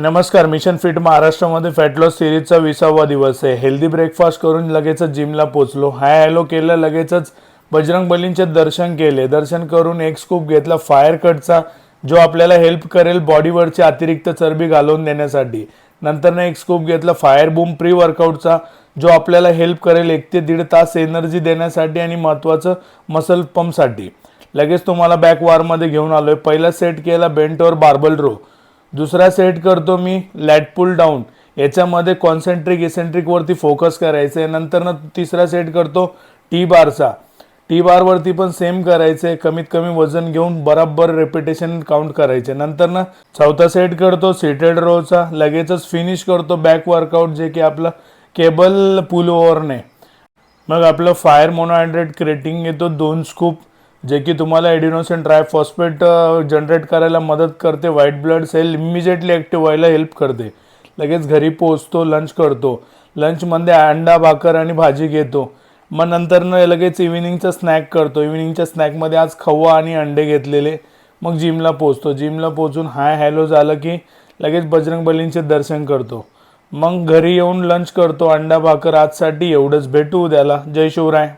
नमस्कार. Mission fit महाराष्ट्रामध्ये fat loss सिरीजचा 20वा दिवस आहे. हेल्दी ब्रेकफास्ट करून लगेचच जिमला पोचलो. हाय हॅलो केलं, लगेचच बजरंग बलींचे दर्शन केले. दर्शन करून एक स्कूप घेतला फायर कटचा, जो आपल्याला हेल्प करेल बॉडीवरची अतिरिक्त चरबी घालवून देण्यासाठी. नंतर एक स्कूप घेतला फायर बूम प्री वर्कआउटचा, जो आपल्याला हेल्प करेल 1 ते 1.5 तास एनर्जी देण्यासाठी आणि महत्त्वाचं मसल पंपसाठी. लगेच तुम्हाला बॅक वारमध्ये घेऊन आलोय. पहिला सेट केला बेंटवर बार्बल रो. दुसरा सेट करतो मी लॅट पुल डाऊन. याच्यामध्ये कॉन्सेंट्रिक इसेंट्रिक वरती फोकस करायचं आहे. नंतर तिसरा सेट करतो टी बारचा. टी बारवरती पण सेम करायचं आहे. कमीत कमी वजन घेऊन बराबर रेपिटेशन काउंट करायचे. नंतर चौथा सेट करतो सीटेड रोचा. लगेचच फिनिश करतो बॅक वर्कआउट, जे की आपलं केबल पुल ओव्हरने. मग आपलं फायर मोनोहायड्रेट क्रेटिंग येतो 2 स्कूप, जे की तुम्हाला एडिनोसिन ट्रायफॉस्फेट जनरेट करायला मदत करते. White blood cell immediately active व्हायला हेल्प करते. लगेच घरी पोचतो, लंच करतो. लंचमध्ये अंडा भाकर आणि भाजी घेतो. मग नंतर लगेच इव्हिनिंगचा स्नॅक करतो. इव्हिनिंगच्या स्नॅकमध्ये आज खवा आणि अंडे घेतलेले. मग जिमला पोचतो. जिमला पोचून हाय हॅलो झालं की लगेच बजरंग बलींचे दर्शन करतो. मग घरी येऊन लंच करतो. अंडा भाकर आजसाठी एवढंच. भेटू उद्याला. जय शिवराय.